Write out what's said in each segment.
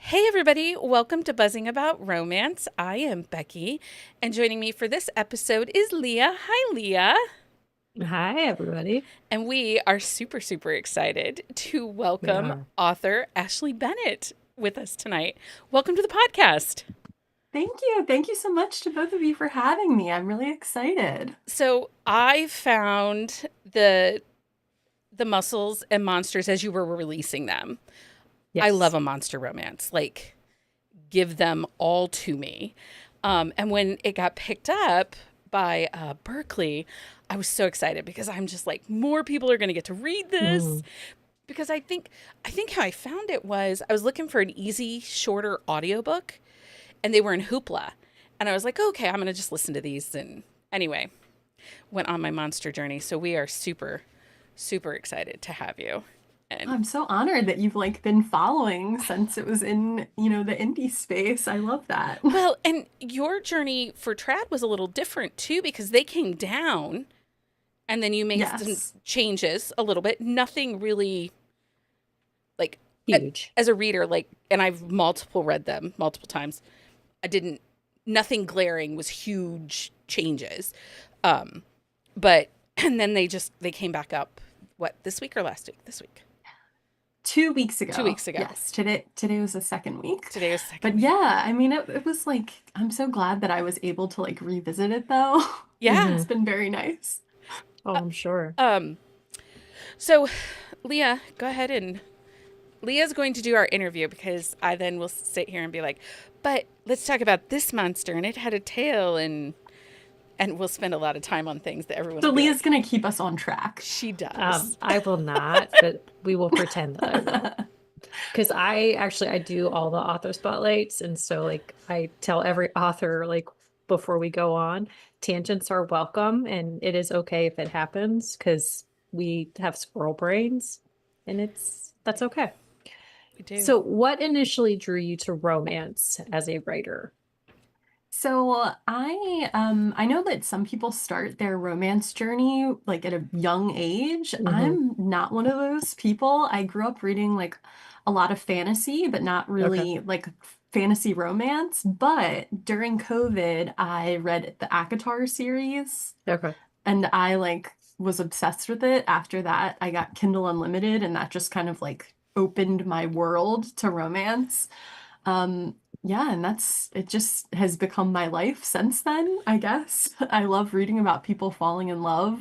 Hey, everybody, welcome to Buzzing About Romance. I am Becky, and joining me for this episode is Leah. Hi, Leah. Hi, everybody. And we are super, super excited to We welcome are. author Ashley Bennett with us tonight. Welcome to the podcast. Thank you. Thank you so much to both of you for having me. I'm really excited. So, I found the muscles and monsters as you were releasing them. I love Yes. a monster romance. Like, give them all to me. And when it got picked up by Berkeley, I was so excited because I'm just like, more people are going to get to read this. Mm. Because I think how I found it was I was looking for an easy, shorter audiobook, and they were in Hoopla. And I was like, okay, I'm going to just listen to these. And anyway, went on my monster journey. So we are super, super excited to have you. And I'm so honored that you've been following since it was in the indie space. I love that. well, and your journey for Trad was a little different too because they came down and then you made some Yes. changes a little bit. Nothing really like Huge. as a reader, like, and I've multiple read them multiple times. I didn't, nothing glaring was huge changes. But, and then they came back up, what, this week or last week? This week. 2 weeks 2 weeks ago. ago. Yes, today was the second week. Today was second But week. yeah, I mean it was I'm so glad that I was able to revisit it though. Yeah. It's been very nice. Oh, Uh, I'm sure. um, so Leah, go ahead and Leah's going to do our interview because I then will sit here and be like, but let's talk about this monster and it had a tail and we'll spend a lot of time on things that everyone So will be Leah's like, gonna keep us on track. she does. I will not, but we will pretend that I will. Because I do all the author spotlights, and so I tell every author before we go on, tangents are welcome, and it is okay if it happens because we have squirrel brains, and that's okay. We do. So, what initially drew you to romance as a writer? So I know that some people start their romance journey at a young age. Hmm. I'm not one of those people. I grew up reading a lot of fantasy, but not Okay. really fantasy romance. But during COVID, I read the ACOTAR series Okay. and I was obsessed with it. After that, I got Kindle Unlimited and that just kind of opened my world to romance. Yeah, and it just has become my life since then, I guess. I love reading about people falling in love.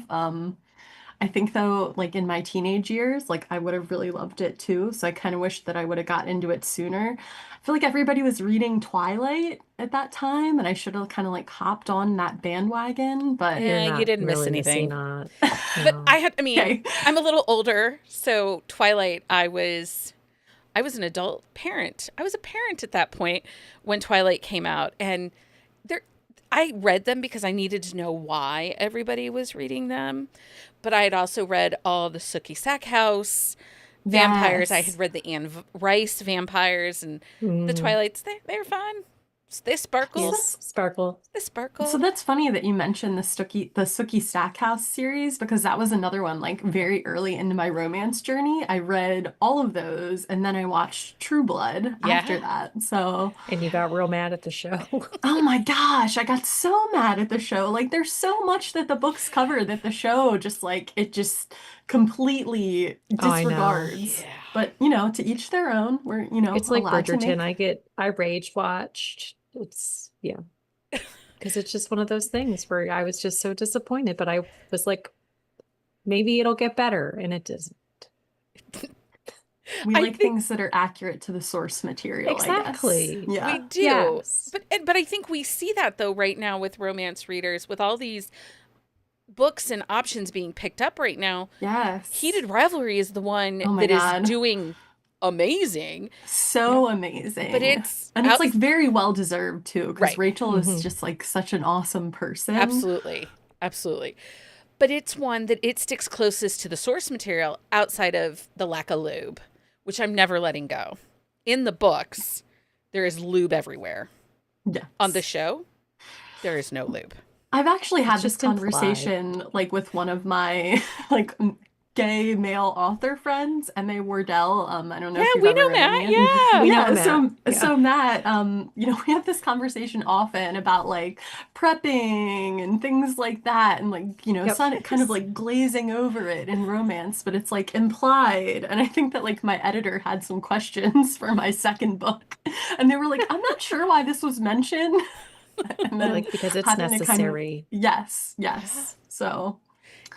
I think though, in my teenage years, I would have really loved it too. So I kind of wish that I would have got into it sooner. I feel like everybody was reading Twilight at that time, and I should have kind of Mm. hopped on that bandwagon, but You're You not didn't miss really missing anything. out. But No. I mean, okay. I'm a little older, so Twilight, I was an adult parent. I was a parent at that point when Twilight came out, and there I read them because I needed to know why everybody was reading them. But I had also read all the Sookie Sackhouse vampires. I had Yes. read the Rice vampires and the Mm. Twilights. They're fun. They sparkle. So Yes, Sparkle. They So sparkle. that's funny that you mentioned the Sookie Stackhouse series because that was another one very early into my romance journey. I read all of those and then I watched True Blood after Yeah. that. So, And you got real mad at the show. oh my gosh, I got so mad at the show. There's so much that the books cover that the show it just completely Oh, I know. disregards. Yeah. But, to each their own. We're, It's like allowed to Bridgerton. make. I rage watched. Yeah, because it's just one of those things where I was just so disappointed, but I was like, maybe it'll get better, and it doesn't. We I like think things that are accurate to the source material, I guess. Exactly. we Yeah. do. Yes. But I think we see that though right now with romance readers with all these books and options being picked up right now. Yes. Heated Rivalry is the one Oh my that is God. doing amazing, So but amazing. it's And it's out very well deserved too, because right. Rachel is Hmm. just such an awesome person. Absolutely. Absolutely. But it's one that it sticks closest to the source material outside of the lack of lube, which I'm never letting go. In the books, there is lube everywhere. On the Yes. show, there is no lube. I've actually It's had this just implied. conversation with one of my like gay male author friends, M.A. Wardell. I don't know Yeah, if you've we ever know read Matt. any. We Yeah. know Yeah, Matt. so Yeah. so Matt, we have this conversation often about like prepping and things like that, and like, Yep. kind of like glazing over it in romance, but it's like implied. And I think that like my editor had some questions for my second book, and they were like, I'm not sure why this was mentioned. And You're then like, because it's having to kind of, necessary. yes, Yeah. yes. So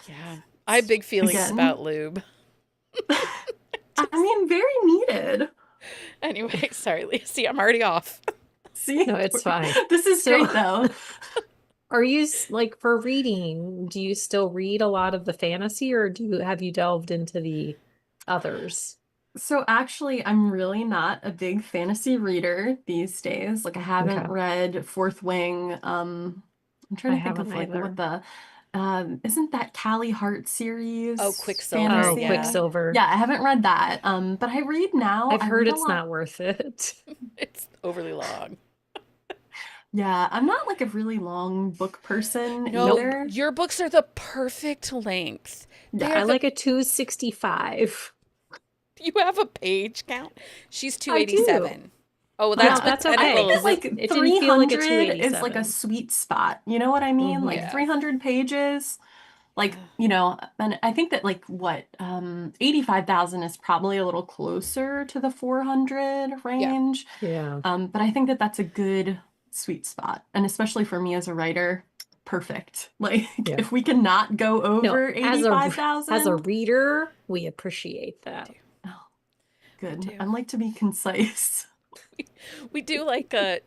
Yeah. I have big feelings again, about lube. I mean, very needed. Anyway, sorry, Leah. See, I'm already off. See, No, it's fine. this is So great though. are you like for reading, do you still read a lot of the fantasy or have you delved into the others? So actually, I'm really not a big fantasy reader these days. Like I haven't Okay. read Fourth Wing. I'm I trying to think haven't of like what either. the isn't that Callie Hart Oh, series Quicksilver. Oh, Yeah. fantasy? Quicksilver. Yeah, I haven't read that. But I read now. I've I heard read a it's lot. not worth it. It's overly long. Yeah, I'm not like a really long book person No, Nope. either. your books are the perfect length. They Yeah, are I the like a 265. You have a page count? She's I do. 287. Oh, well, Well, that's yeah. with that's I think okay that because pencils. like it didn't feel like a 300 is like a 287. sweet spot. You know what I mean? Hmm. Like Yeah. 300 pages. Like, Yeah. and I think that like what, 85,000 is probably a little closer to the 400 Yeah. range. Yeah. But I think that that's a good sweet spot. And especially for me as a writer, perfect. Like Yeah. if we cannot go No, over as a 85,000, reader, we appreciate We that. do. oh, We good. I do. like to be concise. We do like a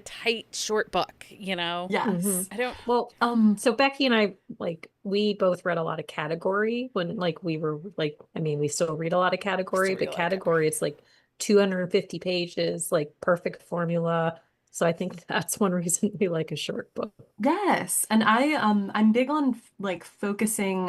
tight short book, you know? Hmm. Yes. I don't Well, Um, so Becky and I, like, we both read a lot of category when, like, we were like, I mean, we still read a lot of category, still read but a lot of category. category, it's like 250 pages, like perfect formula. So I think that's one reason we like a short book. yes. And I'm big on like focusing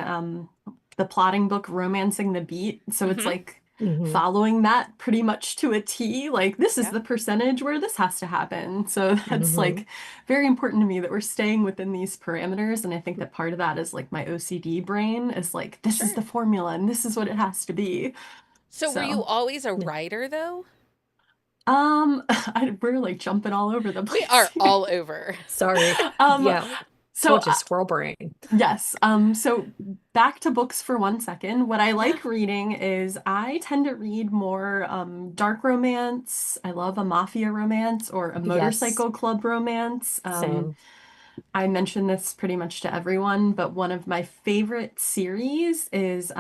the plotting book romancing the beat. So it's Mm-hmm. like Hmm. following that pretty much to a T. Like this is Yeah. the percentage where this has to happen. So that's Hmm. like very important to me that we're staying within these parameters. And I think that part of that is like my OCD brain is like this is Sure. the formula and this is what it has to be. So were you So always a writer though? we're like jumping all over the We place are here. all over. Sorry. Um, Yeah. so Told you, squirrel brain. yes. So back to books for one second. What I Yeah. like reading is I tend to read more dark romance. I love a mafia romance or a Yes. motorcycle club romance. Same. I mention this pretty much to everyone, but one of my favorite series is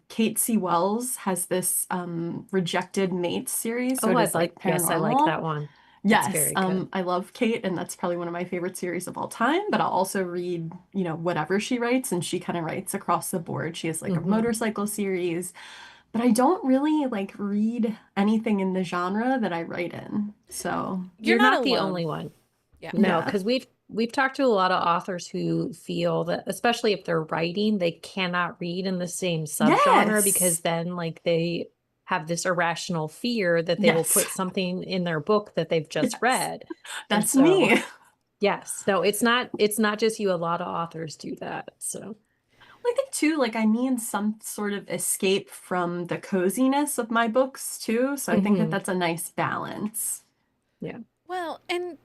Kate C. Wells has this Rejected Mates series. So Oh, it is like yes, I like paranormal. that one. It's Yes, very good. I love Kate, and that's probably one of my favorite series of all time. But I'll also read, whatever she writes, and she kind of writes across the board. She has like a Hmm. motorcycle series, but I don't really like read anything in the genre that I write in. So, You're You're not not the alone. only one. Yeah. No, yeah. because we've talked to a lot of authors who feel that, especially if they're writing, they cannot read in the same subgenre because Yes. then like they have this irrational fear that they will Yes. put something in their book that they've just Yes. read. And That's so, me. yes, no, it's not just you. A lot of authors do that. So, I think too, like I need some sort of escape from the coziness of my books too. So I think that mhm, that's a nice balance. yeah. Well, and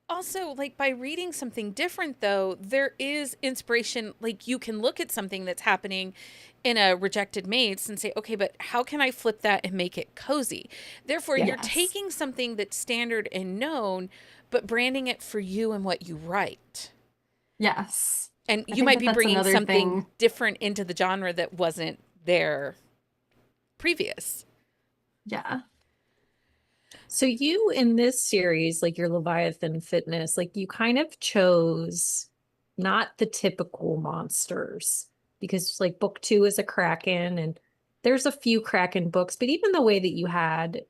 also, like by reading something different, though, there is inspiration. Like you can look at something that's happening in a Rejected Mates and say, okay, but how can I flip that and make it cozy? Therefore, Yeah. you're Yes. taking something that's standard and known, but branding it for you and what you write. Yes. And I you think might that be that's bringing another something thing. different into the genre that wasn't there previous. Yeah. So you in this series, like your Leviathan Fitness, like you kind of chose not the typical monsters because like book two is a Kraken and there's a few Kraken books, but even the way that you had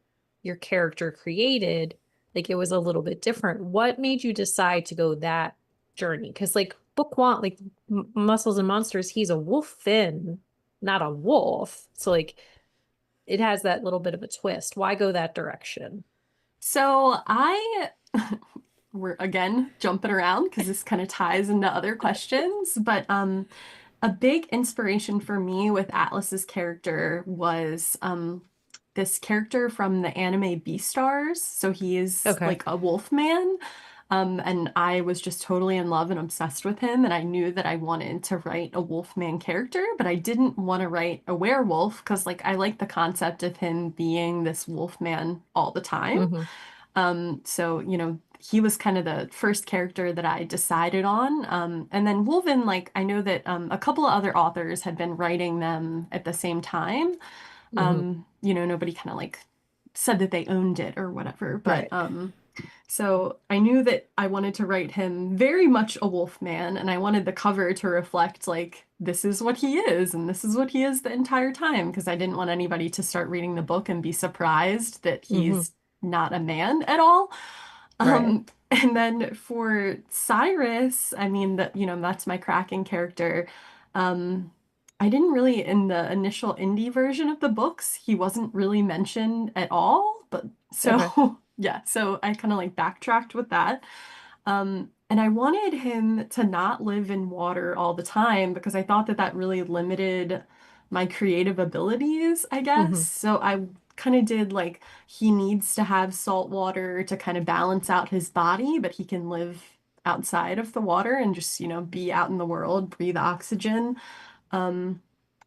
your character created, like it was a little bit different. What made you decide to go that journey? Because like book one, like Muscles and Monsters, he's a wolf fin, not a wolf. So like it has that little bit of a twist. Why go that direction? So we're again jumping around because this kind of ties into other questions, but a big inspiration for me with Atlas's character was this character from the anime Beastars. So he is Okay. like a wolf man. And I was just totally in love and obsessed with him. And I knew that I wanted to write a Wolfman character, but I didn't want to write a werewolf because, like, I like the concept of him being this Wolfman all the time. Hmm. So, he was kind of the first character that I decided on. And then Wolven, like, I know that a couple of other authors had been writing them at the same time. Hmm. Nobody kind of like said that they owned it or whatever, but Right. so I knew that I wanted to write him very much a wolf man, and I wanted the cover to reflect like this is what he is, and this is what he is the entire time, because I didn't want anybody to start reading the book and be surprised that Hmm. he's not a man at all. Right. And then for Cyrus, I mean that, that's my Kraken character. Um, I didn't really, in the initial indie version of the books, he wasn't really mentioned at all. But Okay. so, yeah, so I kind of like backtracked with that. And I wanted him to not live in water all the time because I thought that that really limited my creative abilities, I guess. Hmm. So I kind of did like he needs to have salt water to kind of balance out his body, but he can live outside of the water and just, be out in the world, breathe oxygen. Um,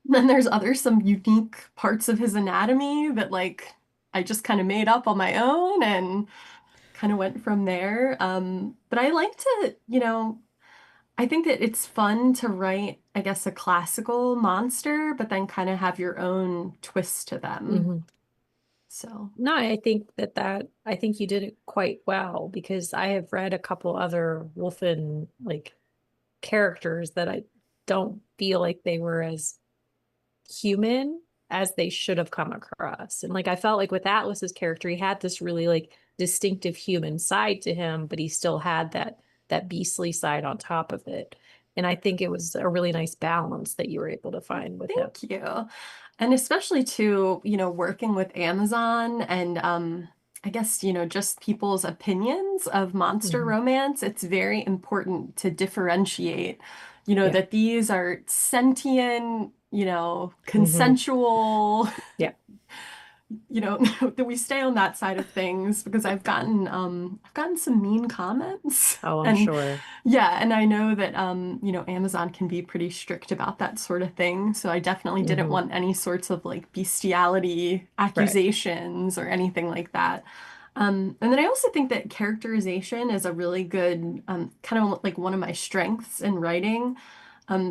then there's some unique parts of his anatomy that like I just kind of made up on my own and kind of went from there. But I like to, I think that it's fun to write, I guess, a classical monster, but then kind of have your own twist to them. Hmm. So, No, I think you did it quite well because I have read a couple other Wolfen like characters that I don't feel like they were as human as they should have come across. And like I felt like with Atlas's character, he had this really like distinctive human side to him, but he still had that beastly side on top of it. And I think it was a really nice balance that you were able to find with him. thank you. And especially too, working with Amazon and I guess, just people's opinions of monster Hmm. romance, it's very important to differentiate, Yeah. that these are sentient, Hmm. consensual, Yeah. that we stay on that side of things because I've gotten some mean comments Oh, I'm and sure. yeah, and I know that Amazon can be pretty strict about that sort of thing. So I definitely didn't Hmm. want any sorts of like bestiality Right. accusations or anything like that. And then I also think that characterization is a really good kind of like one of my strengths in writing.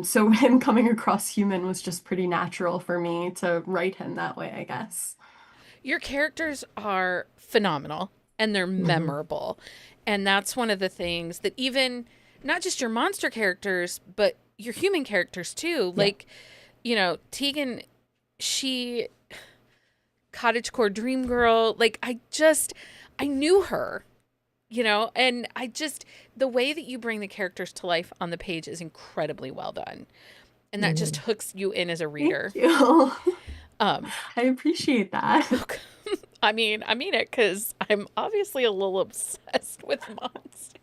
So him coming across human was just pretty natural for me to write him that way, I guess. Your characters are phenomenal and they're Hmm. memorable. And that's one of the things that even not just your monster characters, but your human characters too. Yeah. Like, Tegan, she cottagecore dream girl, like I knew her, and the way that you bring the characters to life on the page is incredibly well done. And that just Hmm. hooks you in as a Thank reader. you. Um, I appreciate that. I mean it because I'm obviously a little obsessed with monsters.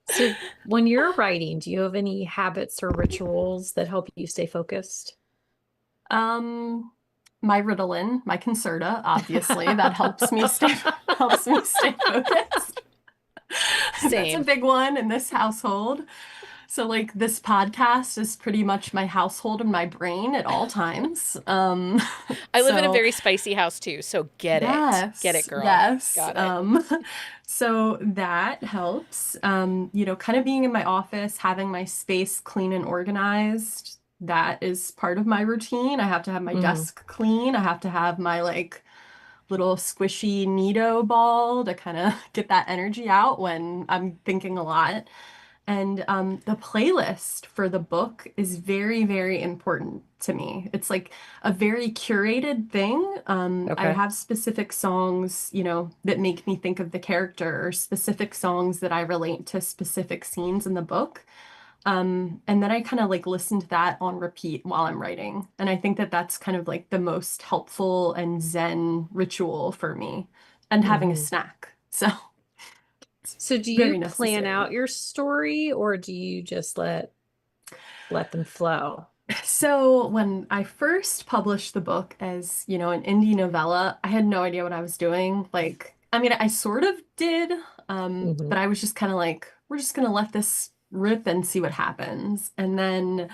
So when you're writing, do you have any habits or rituals that help you stay focused? Um, my Ritalin, my Concerta, obviously, that helps me stay focused. That's a Same. big one in this household. So like this podcast is pretty much my household and my brain at all times. I live in a So very spicy house too, so get it. Get it, yes, girl. yes. Got it. So that helps. Kind of being in my office, having my space clean and organized, that is part of my routine. I have to have my Hmm. desk clean. I have to have my like little squishy Nido ball to kind of get that energy out when I'm thinking a lot. And the playlist for the book is very, very important to me. It's like a very curated thing. I Okay. have specific songs, that make me think of the character or specific songs that I relate to specific scenes in the book. And then I kind of like listen to that on repeat while I'm writing. And I think that that's kind of like the most helpful and zen ritual for me, and having a Hmm. snack. So it's So do you very plan necessary. out your story or do you just let let them flow? So when I first published the book as, an indie novella, I had no idea what I was doing. Like, I mean, I sort of did, Hmm. but I was just kind of like, we're just gonna let this rip and see what happens. And then,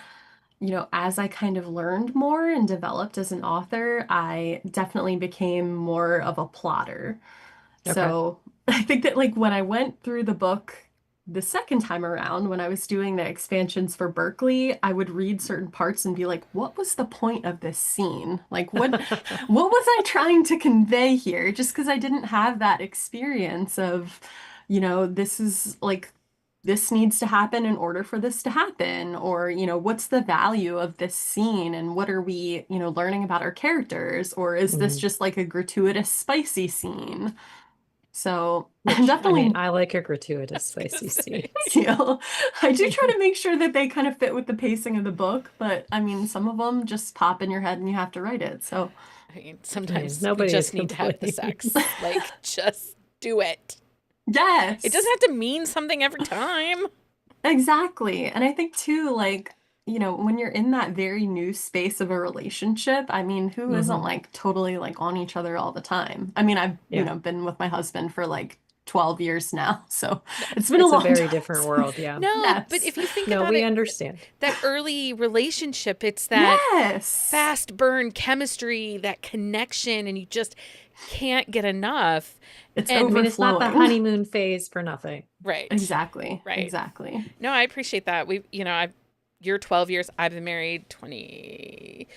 as I kind of learned more and developed as an author, I definitely became more of a plotter. Okay. So I think that like when I went through the book the second time around, when I was doing the expansions for Berkeley, I would read certain parts and be like, what was the point of this scene? Like what was I trying to convey here? Just because I didn't have that experience of, this is like this needs to happen in order for this to happen, or what's the value of this scene and what are we learning about our characters, or is this Mhm. just like a gratuitous spicy scene? So I'm Which, I mean, definitely I like a I gratuitous was gonna spicy say. thank scenes. you. I do try to make sure that they kind of fit with the pacing of the book, but I mean, some of them just pop in your head and you have to write it. So I mean, I mean, sometimes we nobody is just need to have the complaining. sex. Like, just do it. It doesn't yes, have to mean something every time. exactly. And I think too, like, when you're in that very new space of a relationship, I mean, who isn't Hmm. like totally like on each other all the time? I mean, I've, Yeah. been with my husband for like 12 years now, so No, it's been a It's a long very time different since. world. Yeah. no, but Yes. if you think No, about we it, understand. that early relationship, it's that Yes. fast burn chemistry, that connection, and you just can't get enough. It's I And mean, it's not the overflowing. honeymoon phase for nothing. right, Exactly. right. Exactly. No, I appreciate that. You're 12 years. I've been married 20.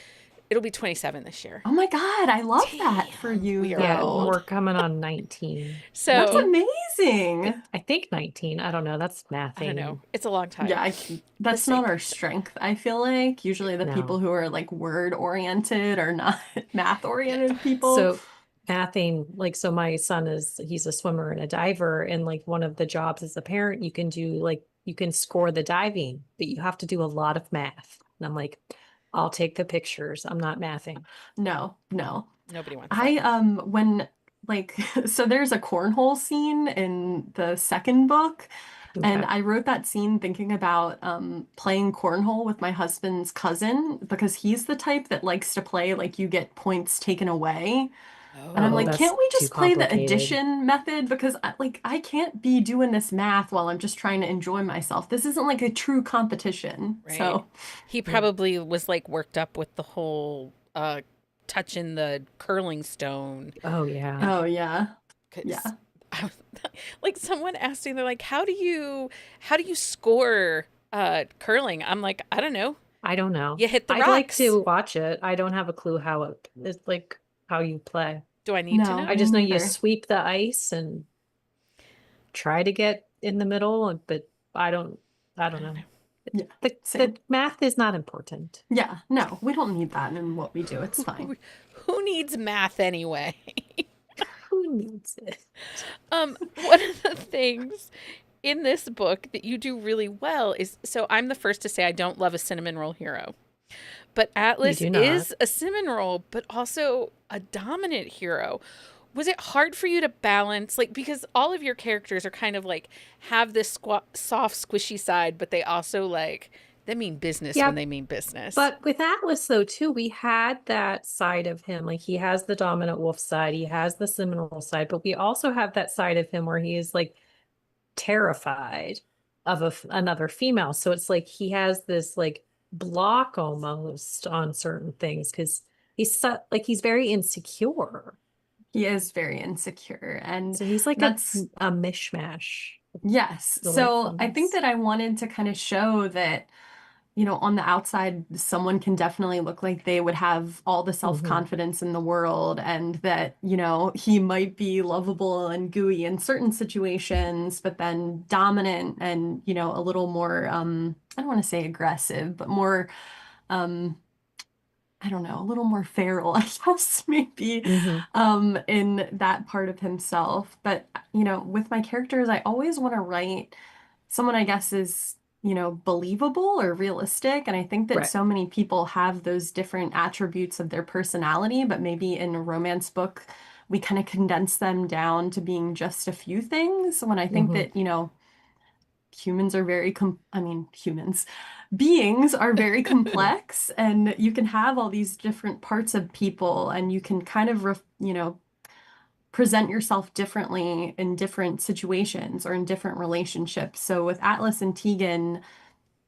It'll be 27 this year. Oh my God, I love that for Damn, you we are Yeah, though. old. we're coming on 19. That's 18? So amazing. I think 19. I don't know. That's I don't know. mathing. It's a long Yeah, time. The that's same not our person. strength, I feel like. Usually the people No. who are like word oriented are not math Yeah. oriented people. So mathing, like, so my son he's a swimmer and a diver. And like one of the jobs as a parent, you can do like, you can score the diving, but you have to do a lot of math. And I'm like, I'll take the pictures. I'm not mathing. No, no. Nobody wants that. When like so there's a cornhole scene in the second book, and Okay. I wrote that scene thinking about playing cornhole with my husband's cousin because he's the type that likes to play like you get points taken away. And I'm Oh, Oh, like, that's can't we too just play the complicated. addition method? Because I can't be doing this math while I'm just trying to enjoy myself. This isn't like a true competition. right. So, He Yeah. probably was like worked up with the whole touching the curling stone. Oh, yeah. And oh yeah, because yeah. like someone asked me, they're like, how do you score curling? I'm like, I don't know. I don't know. You hit the I'd like rocks. to watch it. I don't have a clue how it's like how you play. Do I need to No, I know? me just know you neither. sweep the ice and try to get in the middle, but I I don't don't know. know. Yeah, The same. math is not important. Yeah, no, we don't need that in what we do. It's fine. Who needs math anyway? Who needs it? One of the things in this book that you do really well is, so I'm the first to say I don't love a cinnamon roll hero. But You Atlas do not. is a cinnamon roll, but also a dominant hero. Was it hard for you to balance, like, because all of your characters are kind of like have this soft, squishy side, but they also like, they mean business Yeah, when they mean business. but with Atlas though too, we had that side of him. Like he has the dominant wolf side, he has the Seminole side, but we also have that side of him where he is like terrified of another female. So it's like he has this like block almost on certain things because like he's very insecure. He is very insecure, and So he's like that's a mishmash of yes. So I think delightfulness. that I wanted to kind of show that on the outside, someone can definitely look like they would have all the Hmm. self-confidence in the world, and that, he might be lovable and gooey in certain situations, but then dominant and, a little more, I don't want to say aggressive, but more, um, I don't know, a little more feral, I guess, maybe, Hmm. in that part of himself. But, with my characters, I always want to write someone I guess is, believable or realistic. And I think that Right. so many people have those different attributes of their personality, but maybe in a romance book, we kind of condense them down to being just a few things. When I think Hmm. that, humans are very beings are very complex, and you can have all these different parts of people, and you can kind of, present yourself differently in different situations or in different relationships. So with Atlas and Tegan,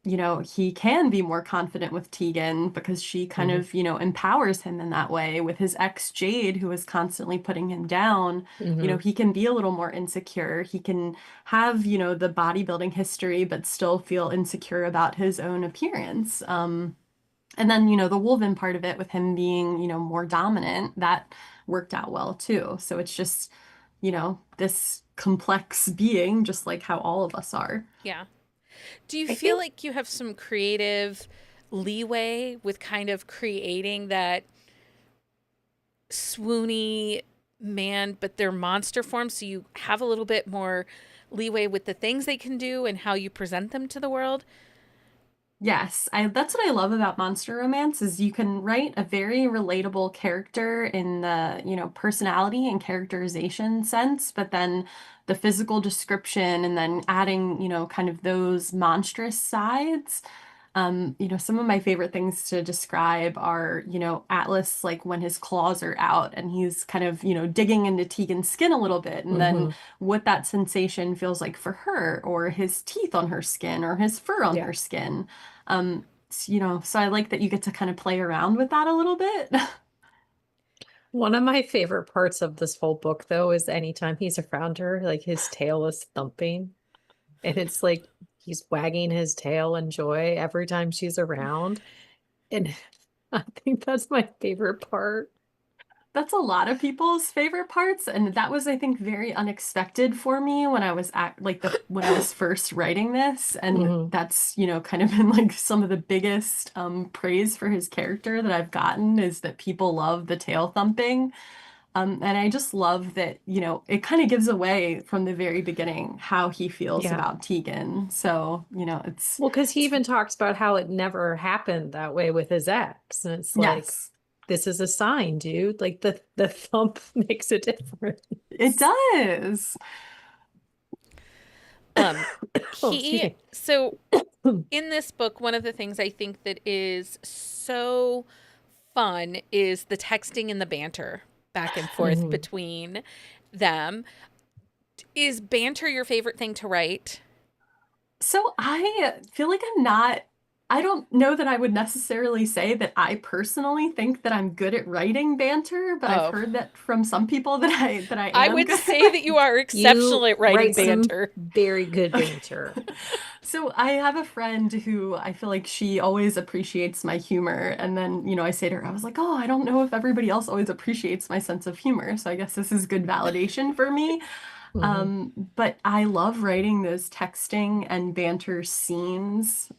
he can be more confident with Tegan because she kind Hmm. of, empowers him in that way. With his ex Jade, who is constantly putting him down, Hmm. he can be a little more insecure. He can have, the bodybuilding history, but still feel insecure about his own appearance. And then, the Wolven part of it with him being, more dominant, that worked out well too. So it's just, this complex being, just like how all of us are. Yeah. Do you I feel think, like you have some creative leeway with kind of creating that swoony man, but they're monster form, so you have a little bit more leeway with the things they can do and how you present them to the world? Yes, that's what I love about monster romance is you can write a very relatable character in the, personality and characterization sense, but then the physical description and then adding, kind of those monstrous sides. Some of my favorite things to describe are, Atlas, like when his claws are out and he's kind of, digging into Tegan's skin a little bit, and then hmm what that sensation feels like for her, or his teeth on her skin, or his fur on yeah. her skin. So I like that you get to kind of play around with that a little bit. One of my favorite parts of this whole book, though, is anytime he's around her, like his tail is thumping. And it's like he's wagging his tail in joy every time she's around. And I think that's my favorite part. That's a lot of people's favorite parts, and that was, I think, very unexpected for me when I was when I was first writing this, and Hmm. that's, kind of been like some of the biggest praise for his character that I've gotten is that people love the tail thumping. And I just love that, it kind of gives away from the very beginning how he feels Yeah. about Tegan. So, Well, because he it's even talks about how it never happened that way with his ex. And it's like, yes, this is a sign, dude. Like the thump makes a difference. it does. Um, Oh, excuse he me. so in this book, one of the things I think that is so fun is the texting and the banter back and forth Hmm. between them. Is banter your favorite thing to write? So I feel like I don't know that I would necessarily say that I personally think that I'm good at writing banter, but I've Oh, heard that from some people that I I am would good at say that you writing. are exceptional You at writing write some banter. very good Okay. banter. So I have a friend who I feel like she always appreciates my humor. And then, I say to her, I was like, oh, I don't know if everybody else always appreciates my sense of humor. So I guess this is good validation for me. Hmm. But I love writing those texting and banter scenes.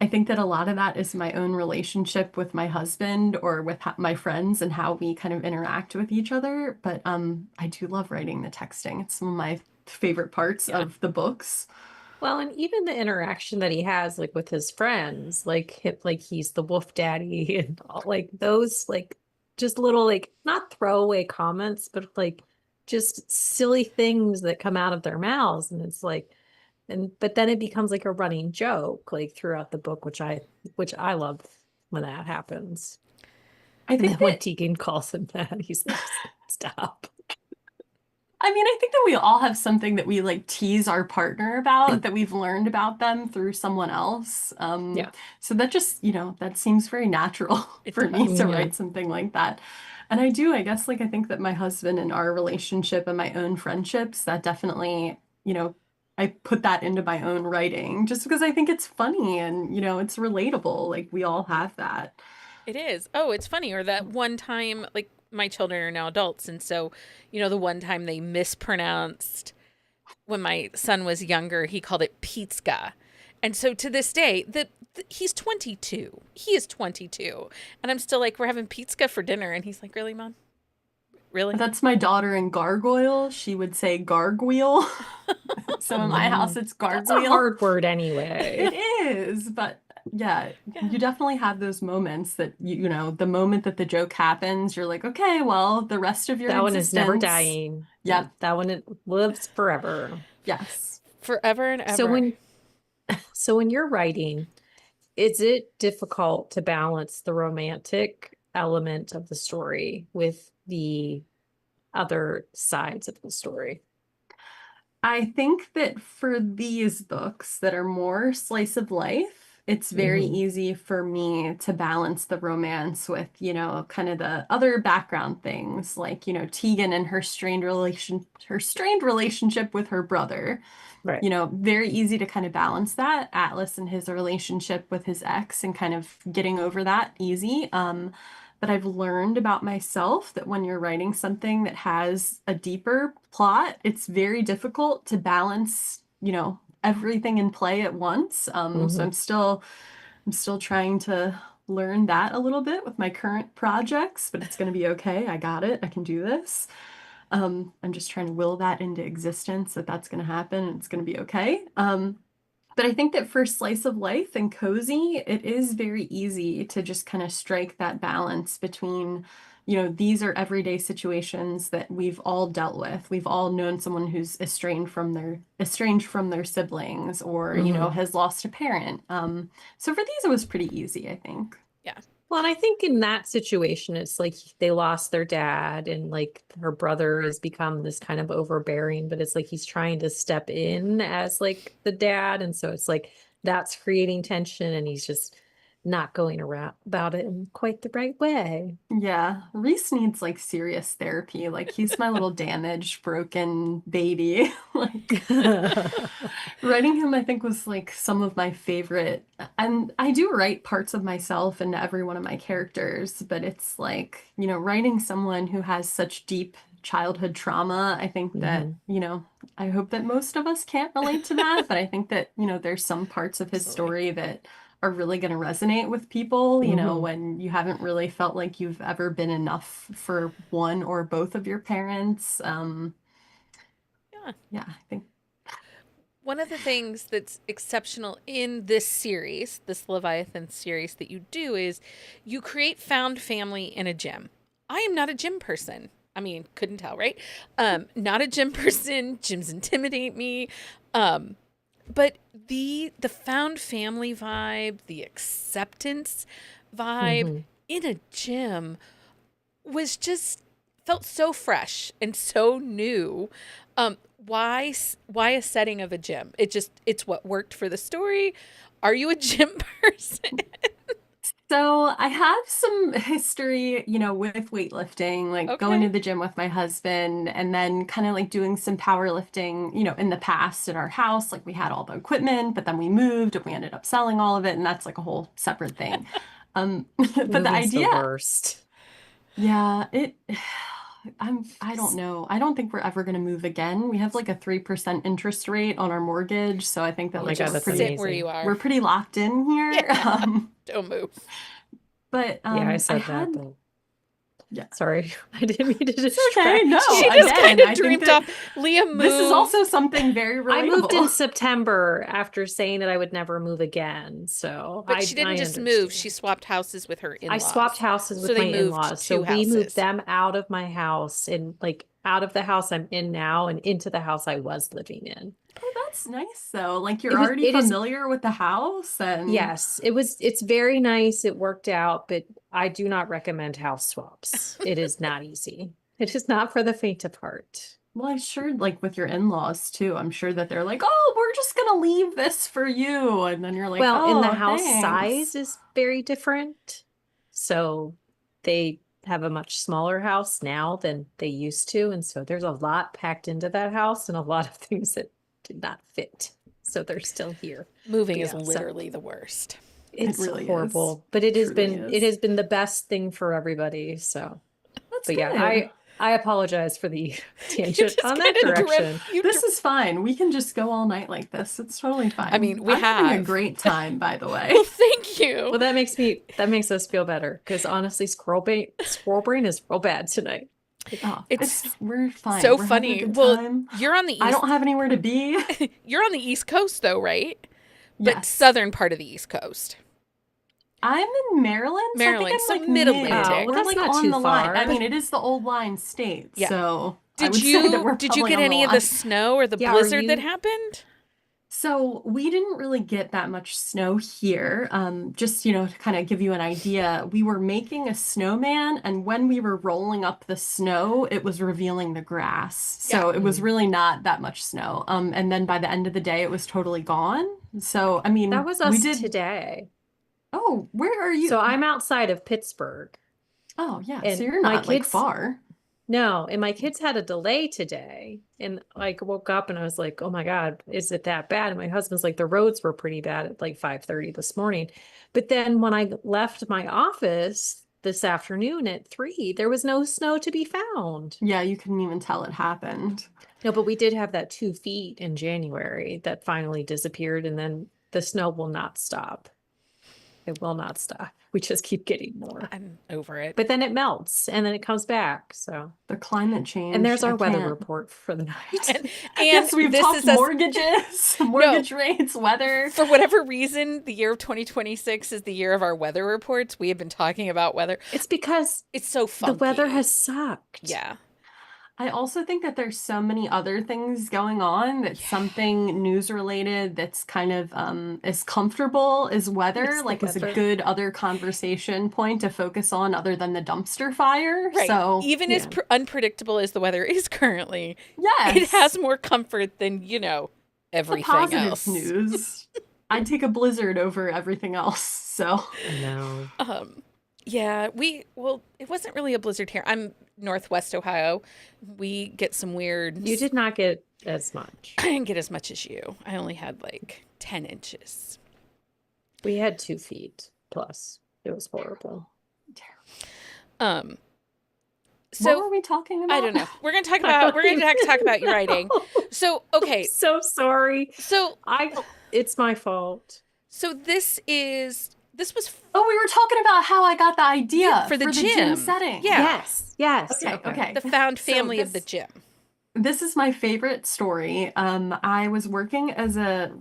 I think that a lot of that is my own relationship with my husband or with my friends and how we kind of interact with each other. But I do love writing the texting. It's some of my favorite parts Yeah. of the books. Well, and even the interaction that he has, like with his friends, like like he's the wolf daddy and all, like those, like just little, like not throwaway comments, but like just silly things that come out of their mouths, and it's like, and but then it becomes like a running joke, like throughout the book, which I love when that happens. I And then think when that Tegan calls him that, he's like, stop. I think that we all have something that we like tease our partner about that we've learned about them through someone else. Yeah. So that just, that seems very natural It for me to does. Hmm. write something like that. And I do, I guess, like I think that my husband and our relationship and my own friendships, that definitely, I put that into my own writing just because I think it's funny and, it's relatable. Like we all have that. It is. Oh, it's funny. Or that one time, like my children are now adults. And so, the one time they mispronounced when my son was younger, he called it pizza. And so to this day, he's 22. He is 22. And I'm still like, we're having pizza for dinner. And he's like, really, Mom? Really? That's my daughter in Gargoyle. She would say gargoyle. So in my house, Mm. it's That's a gargoyle. hard word It anyway. is, but yeah, Yeah. you definitely have those moments that the moment that the joke happens, you're like, okay, well, the rest of your That one is never existence. dying. Yep. That one it lives forever. Yes. Forever and ever. So when you're writing, is it difficult to balance the romantic element of the story with the other sides of the story? I think that for these books that are more slice of life, it's very Mhm. easy for me to balance the romance with, kind of the other background things, like, Tegan and her strained relationship with her brother. Right. Very easy to kind of balance that. Atlas and his relationship with his ex and kind of getting over that easy. But I've learned about myself that when you're writing something that has a deeper plot, it's very difficult to balance, everything in play at once. So Hmm. I'm still trying to learn that a little bit with my current projects, but it's going to be okay. I got it. I can do this. I'm just trying to will that into existence that that's going to happen and it's going to be okay. But I think that for slice of life and cozy, it is very easy to just kind of strike that balance between, these are everyday situations that we've all dealt with. We've all known someone who's estranged from their siblings or, Hmm. has lost a parent. So for these, it was pretty easy, I think. Yeah. Well, and I think in that situation, it's like they lost their dad, and like her brother has become this kind of overbearing, but it's like he's trying to step in as like the dad. And so it's like that's creating tension, and he's just not going around about it in quite the right way. Yeah, Reese needs like serious therapy. Like he's my little damaged, broken baby. Like writing him, I think, was like some of my favorite. And I do write parts of myself into every one of my characters, but it's like, writing someone who has such deep childhood trauma. I think that, Mhm. I hope that most of us can't relate to that, but I think that, there's some parts of his Absolutely. story that are really going to resonate with people, Mhm. when you haven't really felt like you've ever been enough for one or both of your parents. Yeah. Yeah, I think. One of the things that's exceptional in this series, this Leviathan series that you do, is you create found family in a gym. I am not a gym person. I mean, couldn't tell, right? Not a gym person. Gyms intimidate me. Um, but the found family vibe, the acceptance vibe Mhm. in a gym was just felt so fresh and so new. Why a setting of a gym? It's what worked for the story. Are you a gym person? So I have some history, with weightlifting, like going Okay. to the gym with my husband and then kind of like doing some powerlifting, in the past in our house. Like we had all the equipment, but then we moved and we ended up selling all of it, and that's like a whole separate thing. But the Moving's the idea, worst. yeah, I don't know. I don't think we're ever going to move again. We have like a 3% interest rate on our mortgage, so I think Oh that my like God, Just that's sit where you amazing. we're are. pretty locked in here. Yeah. Don't move. But Yeah, I I said had that, but yeah. sorry, I didn't mean to It's okay. distract No, She you. just kind again, of I think dreamed that off. Leah, this is move. also something very I moved in relatable. September after saying that I would never move again, so But she didn't I just move. She understand. swapped houses with her I swapped in-laws. houses So with they my moved in-laws, so two we moved houses. them out of my house and like out of the house I'm in now and into the house I was living in. Oh, that's nice though. Like It you're was already it is familiar with the house and Yes, it's very nice. It worked out, but I do not recommend house swaps. It is not easy. It is not for the faint of heart. well, I'm sure like with your in-laws too. I'm sure that they're like, "Oh, we're just gonna leave this for you." And then you're like, Well, and the "Oh, house size thanks." is very different. So they have a much smaller house now than they used to. And so there's a lot packed into that house and a lot of things that did not fit. So they're still here. Moving But is yeah, so literally the worst. It it's really is. horrible, but it has Truly been it is. has been the best thing for everybody. So That's but yeah, good. I apologize for the You tangent just on kind that of drift. direction. This is fine. We can just go all night like this. It's totally I fine. mean, we I'm having a have. great time, by the way. Well, thank you. Well, that makes us feel better because honestly, squirrel brain is real bad tonight. Oh, It's we're fine. so We're having a funny. good Well, time. you're on the I east. don't have anywhere to be. You're on the East Coast, though, right? But Yes. southern part of the East Coast, I'm in Maryland, so I think Maryland. I'm So like Mid Oh, mid. well, Atlantic. We're that's like not on too the line. I far. mean, it is the old line state, Yeah. so I Did would say that you we're did you probably get on the any of the line. snow or the Yeah, are blizzard that you? happened? So we didn't really get that much snow here. Just, to kind of give you an idea, we were making a snowman, and when we were rolling up the snow, it was revealing the grass. So Yeah. it was really not that much snow. And then by the end of the day, it was totally gone. So, I That mean, was we us did. today. Oh, where are you? So I'm outside of Pittsburgh, Oh, yeah. So and you're my not like kids, far. no, and my kids had a delay today. And like woke up and I was like, oh my God, is it that bad? And my husband's like, the roads were pretty bad at like 5:30 this morning. But then when I left my office this afternoon at 3, there was no snow to be found. Yeah, you couldn't even tell it happened. No, but we did have that 2 feet in January that finally disappeared, and then the snow will not stop. It will not stop. We just keep getting more. I'm over it. But then it melts and then it comes back. So, The climate change. and there's I our weather can't. report for the night. And Yes, we've this talked is us. mortgages, mortgage rates, weather. For whatever reason, the year of 2026 is the year of our weather reports. We have been talking about weather. It's because It's so funky. the weather has sucked. Yeah. I also think that there's so many other things going on that something news related that's kind of as comfortable as weather, It's the like is a weather. good other conversation point to focus on other than the dumpster fire. Right. So Even as Yeah. unpredictable as the weather is currently, yes, it has more comfort than, the everything positive else. news. I'd take a blizzard over everything else. So I know. Yeah, it wasn't really a blizzard here. I'm Northwest Ohio. We get some weird. You did not get as much. I didn't get as much as you. I only had like 10 inches. We had 2 feet plus. It was horrible. Um, what so were we talking about? I don't know. We're gonna talk about your writing. So okay, So sorry. so It's my fault. so this was Oh, we were talking about how I got the idea Yeah, for the gym. setting. Yeah. Yes. Okay. the found So family of the this- gym. This is my favorite story. I was working as a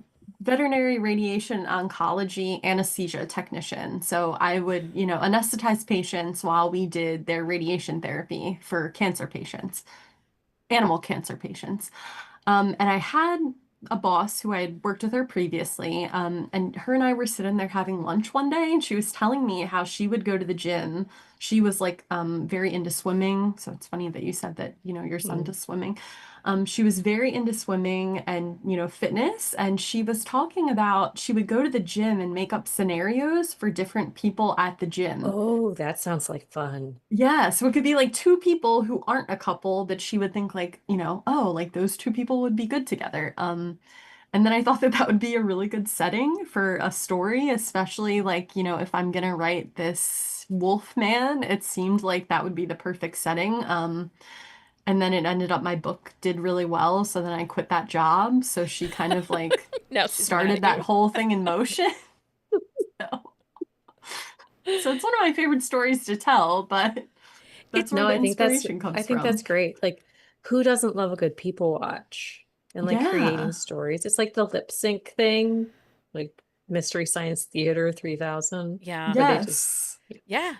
veterinary radiation oncology anesthesia technician. So I would, anesthetize patients while we did their radiation therapy for cancer patients, animal cancer patients. And I had a boss who I had worked with her previously, and her and I were sitting there having lunch one day, and she was telling me how she would go to the gym. She was like very into swimming, so it's funny that you said that, your son does swimming. She was very into swimming and, fitness, and she was talking about she would go to the gym and make up scenarios for different people at the gym. Oh, that sounds like fun. Yeah, so it could be like two people who aren't a couple that she would think like, oh, like those two people would be good together. And then I thought that that would be a really good setting for a story, especially like, if I'm gonna write this wolf man, it seemed like that would be the perfect setting. And then it ended up my book did really well, so then I quit that job. So she kind of like Now she's mad started at that you. whole thing in motion. So it's one of my favorite stories to tell, but that's where No, the I think that's inspiration comes I think from. that's great. Like, who doesn't love a good people watch and like Yeah. creating stories? It's like the lip sync thing, like Mystery Science Theater 3000. Yeah. Where they just Yes. Yeah.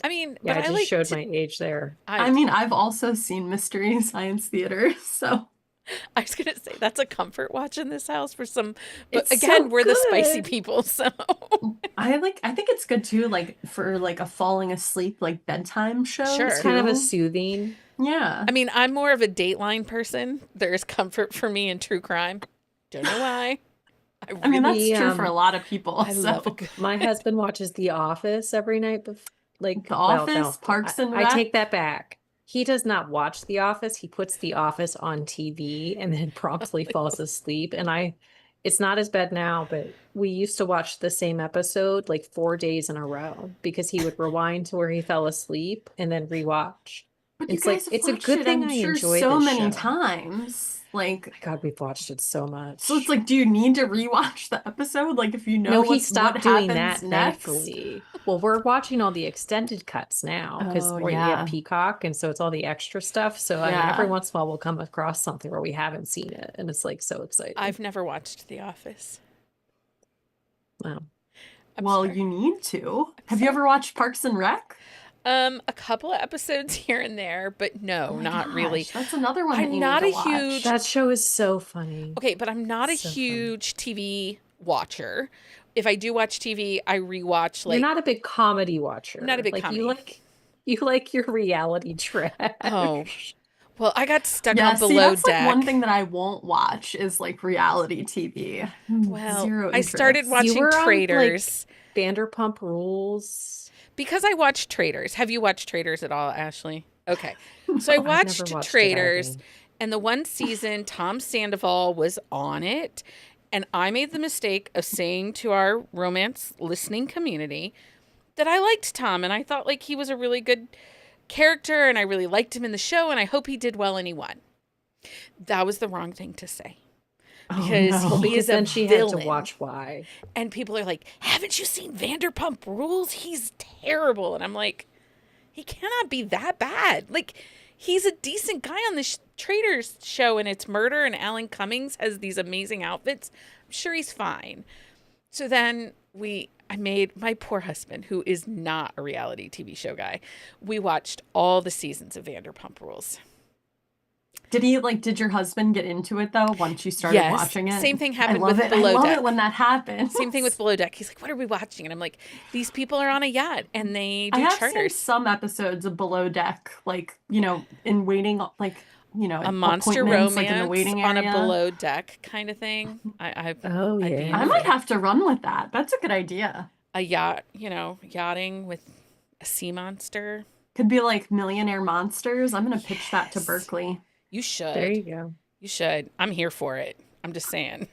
I mean, Yeah, but I I just like showed to, my age there. I mean, I've also seen Mystery Science Theater, so I was gonna say that's a comfort watch in this house for some, but It's again, so we're the spicy good. people, so I think it's good too, like for like a falling asleep, like bedtime show Sure. It's kind of a too. soothing. Yeah. I mean, I'm more of a Dateline person. There's comfort for me in true crime. Don't know why. I mean, that's We, true for a lot of people. I So love a good. My husband watches The Office every night. Like, The well, Office, no, Parks and I Rec. take that back. He does not watch The Office. He puts The Office on TV and then promptly falls asleep. And it's not as bad now, but we used to watch the same episode like 4 days in a row because he would rewind to where he fell asleep and then rewatch. But you It's like, guys have it's a watched good it, thing I'm I sure, enjoy so this many show. times. Like, My God, we've watched it so much. so it's like, do you need to rewatch the episode? Like, if you know No, he what stopped doing that, happens next? thankfully. Well, we're watching all the extended cuts now because Oh, we yeah. have Peacock, and so it's all the extra stuff. So I mean, Yeah. every once in a while we'll come across something where we haven't seen it, and it's like so exciting. I've never watched The Office. Wow. I'm Well, sorry. you need to. Have you ever watched Parks and Rec? A couple of episodes here and there, but no, Oh my not really. gosh, that's another one that I'm you not need a to watch. huge That show is so funny. Okay, but I'm not a So funny. huge TV watcher. If I do watch TV, I rewatch You're like not a big comedy watcher. I'm not a big Like comedy. you like your reality trash. Oh. Well, I got stuck Yeah, on see, Below that's like Deck. one thing that I won't watch is like reality TV. Well, Zero I started interest. You watching were on Traitors Vanderpump Rules. because I watched Traitors. Have you watched Traitors at all, Ashley? Okay. So I I've never watched watched it Traitors, either. and the one season Tom Sandoval was on it, and I made the mistake of saying to our romance listening community that I liked Tom, and I thought like he was a really good character, and I really liked him in the show, and I hope he did well and he won. That was the wrong thing to say Oh because no. he Because is a then she had villain. to watch why. And people are like, haven't you seen Vanderpump Rules? He's terrible. And I'm like, he cannot be that bad. Like, he's a decent guy on this Traitors show, and it's murder, and Alan Cummings has these amazing outfits. I'm sure he's fine. So then I made my poor husband, who is not a reality TV show guy, we watched all the seasons of Vanderpump Rules. Did your husband get into it though once you started Yes. watching it? Same thing I happened love with it. Below I love Deck. it when that happens. Same thing with Below Deck. He's like, what are we watching? And I'm like, these people are on a yacht and they I do have seen charters. some episodes of Below Deck, like, in waiting, like, A monster appointments, romance like in the waiting on a area. Below Deck kind of thing. Oh, I'd be yeah. I in might for have to run with that. That's a good idea. a yacht, yachting with a sea monster. Could be like Millionaire Monsters. I'm gonna pitch that to Yes. Berkeley. You should. There you go. You should. I'm here for it. I'm just saying.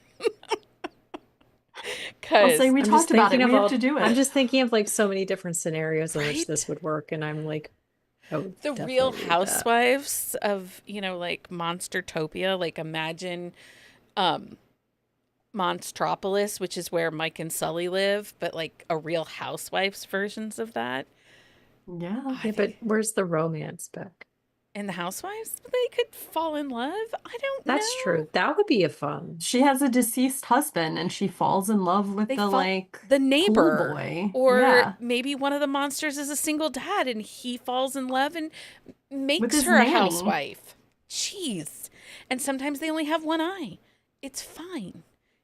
I'll Because say we I'm just talked about it. thinking We of have to do it. I'm just thinking of like so many different scenarios in which Right? this would work, and I'm like, oh, the definitely Real read that. Housewives of, like Monstertopia, like imagine Monstropolis, which is where Mike and Sully live, but like a Real Housewives versions of that. Yeah. I Yeah, but think where's the romance back? in the Housewives, they could fall in love. I don't know. That's true. That would be a fun. She has a deceased husband and she falls in love with They the fall- like The pool neighbor. boy. Or Yeah. maybe one of the monsters is a single dad and he falls in love and makes his her a nanny. housewife. Jeez. And sometimes they only have one eye. It's fine.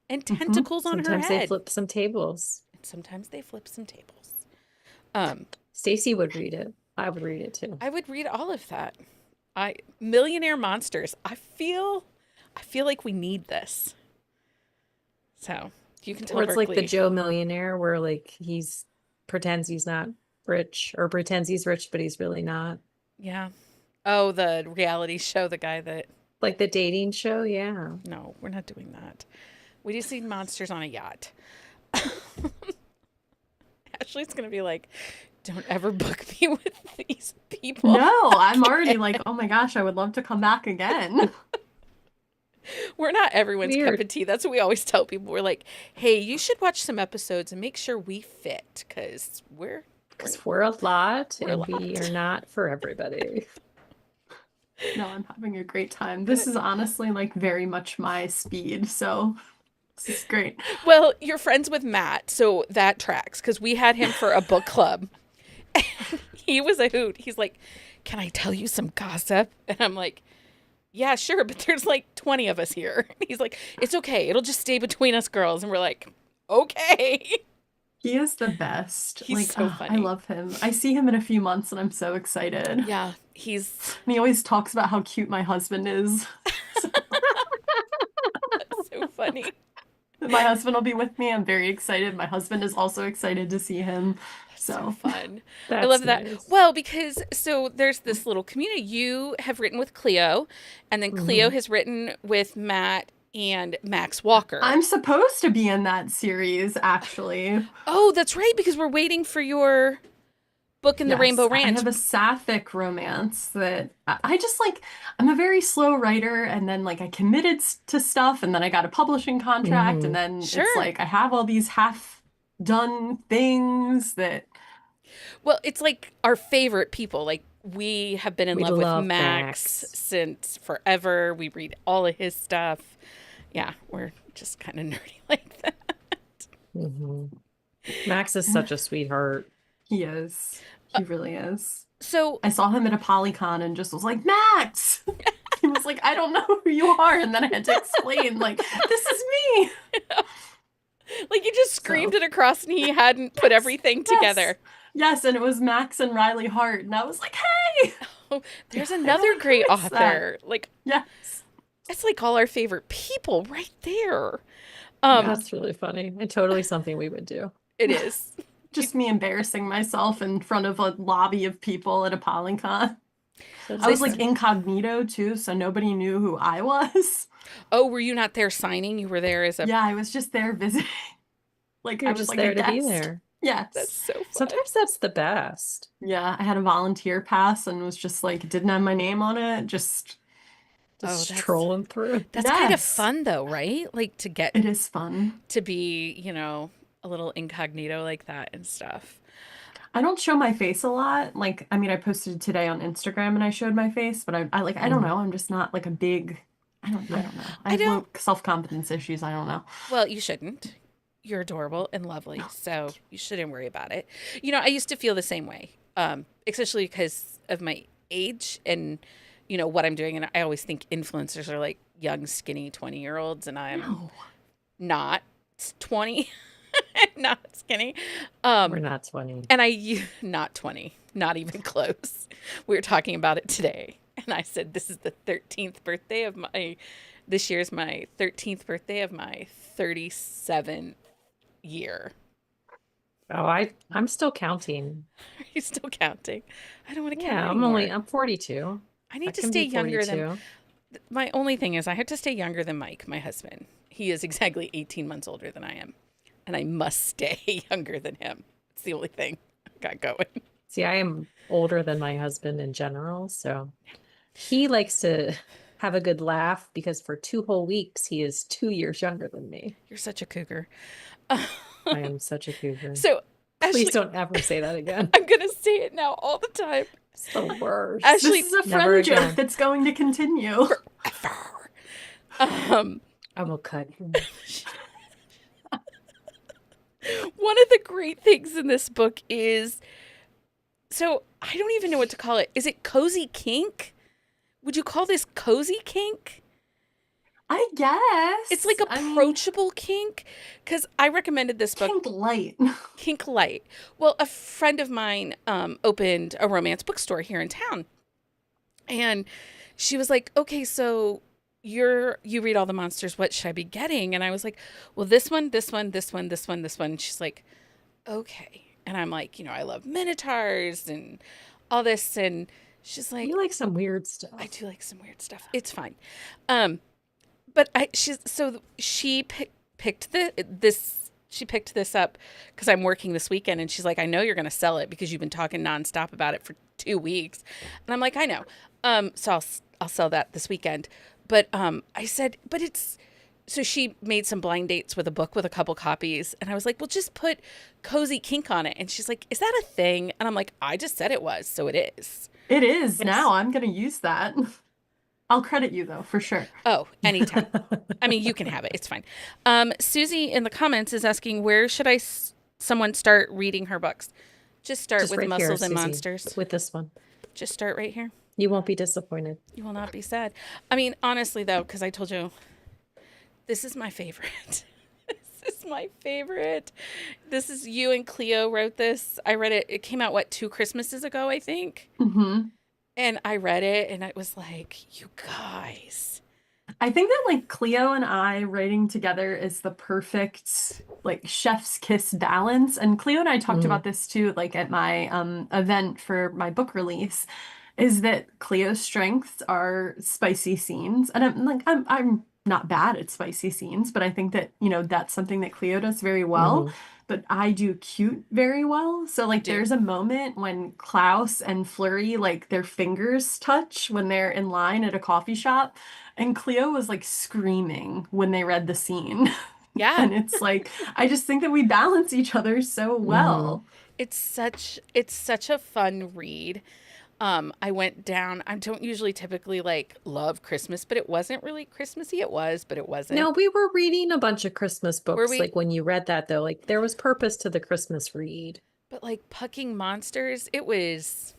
And tentacles on her Sometimes they head. flip some tables. And sometimes they flip some tables. Stacy would read it. I would read it too. I would read all of that. Millionaire Monsters. I feel like we need this. So you can tell Or it's like the Berkeley. Joe Millionaire, where like he's pretends he's not rich, or pretends he's rich but he's really not. Yeah. Oh, the reality show, the guy that Like the dating show, yeah. no, we're not doing that. We just need monsters on a yacht. Ashley's gonna be like, don't ever book me with these people. No, I'm already like, oh my gosh, I would love to come back again. We're not everyone's cup Weird. of tea. That's what we always tell people. We're like, hey, you should watch some episodes and make sure we fit because Because we're a lot We're a and we lot. are not for everybody. No, I'm having a great time. This is honestly like very much my speed, so this is great. Well, you're friends with Matt, so that tracks because we had him for a book club. And he was a hoot. He's like, can I tell you some gossip? And I'm like, yeah, sure, but there's like 20 of us here. He's like, it's okay. It'll just stay between us girls. And we're like, okay. He is the best. He's Like, so I funny. love him. I see him in a few months and I'm so excited. Yeah, he's And he always talks about how cute my husband is. so funny. My husband will be with me. I'm very excited. My husband is also excited to see him. So So fun. I That's love that. nice. Well, because so there's this little community. You have written with Cleo, and then Cleo has written with Matt and Max Walker. I'm supposed to be in that series, actually. Oh, that's right, because we're waiting for your book in the Yes, Rainbow I Ranch. have a sapphic romance that I just like. I'm a very slow writer, and then like I committed to stuff, and then I got a publishing contract, and then Sure. it's like I have all these half done things that Well, it's like our favorite people. Like we have been in We love love with Max Max. since forever. We read all of his stuff. Yeah, we're just kind of nerdy like that. Mhm. Max is such a sweetheart. he is. He really is. So I saw him at a Polycon and just was like, Max! He was like, I don't know who you are. And then I had to explain, like, this is me. like you just screamed So, it across and he hadn't put yes, everything yes. together. Yes, and it was Max and Riley Hart. And I was like, hey! Oh, there's I don't another know great who is that. author. Like Yes. it's like all our favorite people right there. Um, Yeah. That's really funny and totally something we would do. it is. Just me embarrassing myself in front of a lobby of people at a Polycon. That's I was This like okay. incognito too, so nobody knew who I was. Oh, were you not there signing? You were there as a Yeah, I was just there visiting. Like You're I was just like a there to be guest. there. that's Yes. so fun. Sometimes that's the best. Yeah, I had a volunteer pass and was just like, didn't have my name on it. Oh, Just trolling through. that's kind of Yes, fun though, right? Like to get it is fun. to be, a little incognito like that and stuff. I don't show my face a lot. Like, I mean, I posted today on Instagram and I showed my face, but I like, I don't Mhm. know. I'm just not like a big, I Yeah. don't know. I I have don't low self-confidence issues. I don't know. Well, you shouldn't. You're adorable and lovely, Oh, so thank you. you shouldn't worry about it. I used to feel the same way, especially because of my age and what I'm doing. And I always think influencers are like young, skinny 20-year-olds, and I'm No. not 20, not skinny. We're not 20. And not 20, not even close. We were talking about it today, and I said this is the 13th birthday of my. This year's my 13th birthday of my 37 year. Oh, I'm still counting. Are you still counting? I don't want to count Yeah, anymore. I'm 42. I I need to can stay be younger than 42. my only thing is I have to stay younger than Mike, my husband. He is exactly 18 months older than I am, and I must stay younger than him. It's the only thing I got going. See, I am older than my husband in general, so he likes to have a good laugh because for 2 whole weeks he is 2 years younger than me. You're such a cougar. I am such a cougar. So, Please Ashley, don't ever say that again. I'm gonna say it now all the time. It's the worst. Ashley, This is a Never friend joke again. that's going to continue. forever. Um, I will cut him. One of the great things in this book is I don't even know what to call it. Is it cozy kink? Would you call this cozy kink? I guess. It's like I mean, approachable kink because I recommended this book, Kink light. Kink Light. Well, a friend of mine opened a romance bookstore here in town, and she was like, "Okay, so you read all the monsters. What should I be getting?" And I was like, "Well, this one, this one, this one, this one, this one." And she's like, "Okay." And I'm like, I love minotaurs and all this, and she's like, You like some weird stuff. I do like some weird stuff. It's fine. But she picked she picked this up because I'm working this weekend, and she's like, I know you're gonna sell it because you've been talking nonstop about it for 2 weeks, and I'm like, I know. So I'll sell that this weekend. But I said, but it's. So she made some blind dates with a book with a couple copies, and I was like, well, just put cozy kink on it. And she's like, is that a thing? And I'm like, I just said it was, so it is. It is Yes. now. I'm going to use that. I'll credit you though, for sure. Oh, anytime. I mean, you can have it. It's fine. Susie in the comments is asking, where should someone start reading her books? Just start Just with right Muscles here, and Susie, Monsters. with this one. Just start right here. You won't be disappointed. You will not be sad. I mean, honestly, though, because I told you, this is my favorite. This is my favorite. This is you and Cleo wrote this. I read it. It came out, 2 Christmases ago, I think. Mm-hmm. And I read it, and it was like, you guys. I think that like Cleo and I writing together is the perfect like chef's kiss balance. And Cleo and I talked Mm. about this too, like at my event for my book release, is that Cleo's strengths are spicy scenes. And I'm not bad at spicy scenes, but I think that, that's something that Cleo does very well. Mhm. But I do cute very well. So like Do. there's a moment when Klaus and Flurry like their fingers touch when they're in line at a coffee shop. And Cleo was like screaming when they read the scene. Yeah. And it's like, I just think that we balance each other so well. It's such a fun read. I went down. I don't usually typically like love Christmas, but it wasn't really Christmassy. It was, but it wasn't. No, we were reading a bunch of Christmas books. we? Like when you read that, though, like there was purpose to the Christmas read. But like Pucking Monsters, it's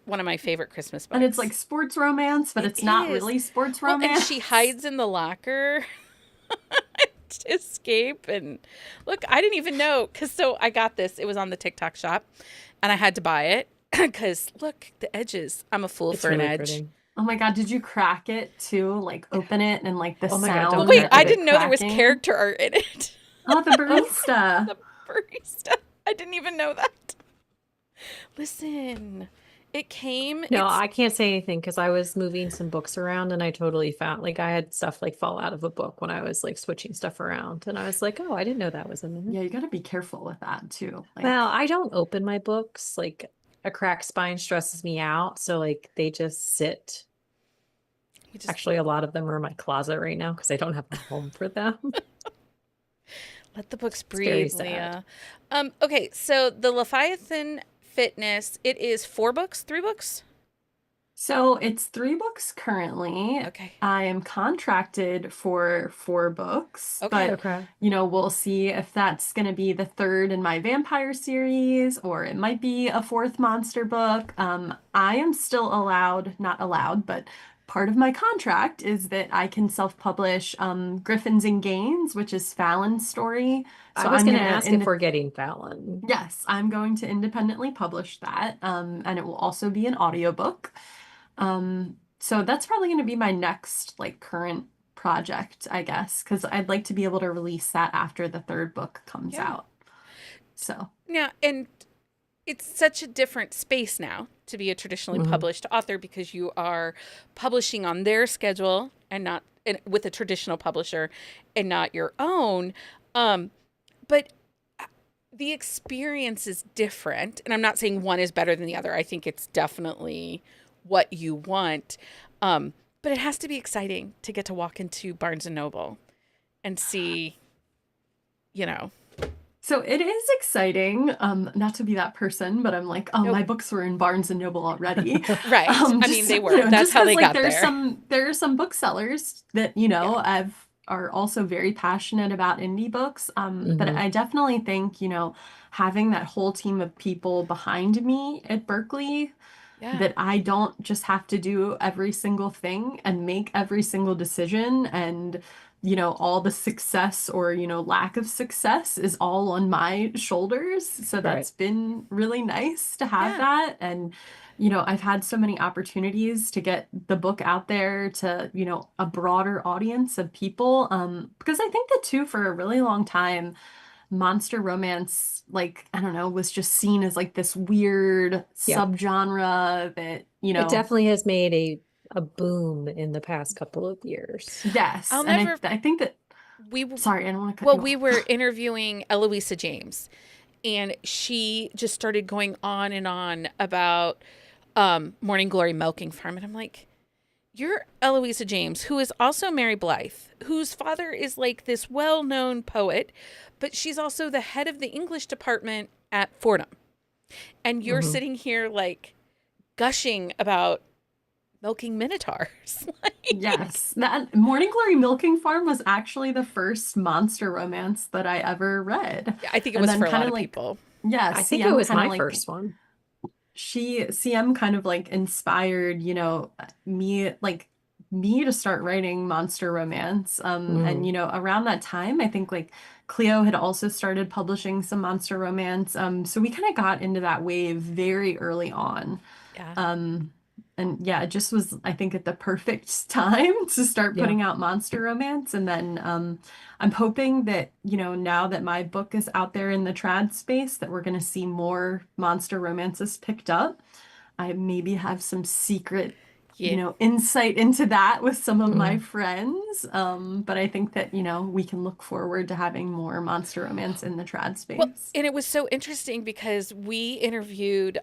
one of my favorite Christmas books. And it's like sports romance, but It it's not is. really sports Well, and romance. she hides in the locker to escape. And look, I didn't even know so I got this. It was on the TikTok shop, and I had to buy it because look, the edges. I'm a fool It's for an really edge. pretty. Oh my God, did you crack it too? Like open it and like the Oh my God, sound don't Oh, wait, of I it didn't know there was cracking? character art in it. Oh, the barista. The barista. I didn't even know that. Listen, it came. No, I can't say anything because I was moving some books around and I totally found like I had stuff like fall out of a book when I was like switching stuff around. And I was like, oh, I didn't know that was in there. Yeah, you got to be careful with that too. Like, Well, I don't open my books. Like a cracked spine stresses me out. So like they just sit. You just Actually, a lot of them are in my closet right now because I don't have a home for them. let the books It's very breathe, sad. Leah. Okay, so the Leviathan Fitness, it is 4 books, 3 books? so it's 3 books currently. Okay. I am contracted for 4 books, Okay. but Okay. we'll see if that's going to be the third in my vampire series or it might be a fourth monster book. I am still not allowed, but part of my contract is that I can self-publish Griffins and Gaines, which is Fallon's story. I So was I'm going to gonna ask if we're getting Fallon. Yes, I'm going to independently publish that, and it will also be an audiobook. So that's probably going to be my next like current project, I guess, because I'd like to be able to release that after the third book comes Yeah. out. So Now, and it's such a different space now to be a traditionally Mhm. published author because you are publishing on their schedule and not with a traditional publisher and not your own. But the experience is different. And I'm not saying one is better than the other. I think it's definitely what you want. But it has to be exciting to get to walk into Barnes and Noble and see, you know. So it is exciting, not to be that person, but I'm like, oh, Nope. my books were in Barnes and Noble already. Right. I mean, they were. That's Just how 'cause, they like, got there. there are some booksellers that, are also very passionate about indie books. But Mhm. I definitely think, having that whole team of people behind me at Berkeley, Yeah. that I don't just have to do every single thing and make every single decision and all the success or lack of success is all on my shoulders. So Right. that's been really nice to have Yeah. that. And I've had so many opportunities to get the book out there to a broader audience of people, because I think that too, for a really long time, monster romance, like, I don't know, was just seen as like this weird Yep. subgenre that, It definitely has made a boom in the past couple of years. yes. I'll And never. I think that, We sorry, I don't want to cut well, you we off. were interviewing Eloisa James, and she just started going on and on about Morning Glory Milking Farm, and I'm like, you're Eloisa James, who is also Mary Blythe, whose father is like this well-known poet, but she's also the head of the English department at Fordham. And you're Mhm. sitting here like gushing about milking minotaurs. Like, Yes, that Morning Glory Milking Farm was actually the first monster romance that I ever read. I think it And was then for a lot kinda of like, people. yeah, I think it CM was kind of my like first one. CM kind of like inspired, me to start writing monster romance. And Mhm. around that time, I think like Cleo had also started publishing some monster romance. So we kind of got into that wave very early on. Yeah. And yeah, it just was, I think, at the perfect time to start Yeah. putting out monster romance. And then I'm hoping that, now that my book is out there in the trad space, that we're going to see more monster romances picked up. I maybe have some secret, Yeah. insight into that with some of my Mhm. friends. But I think that, we can look forward to having more monster romance in the trad space. Well, and it was so interesting because we interviewed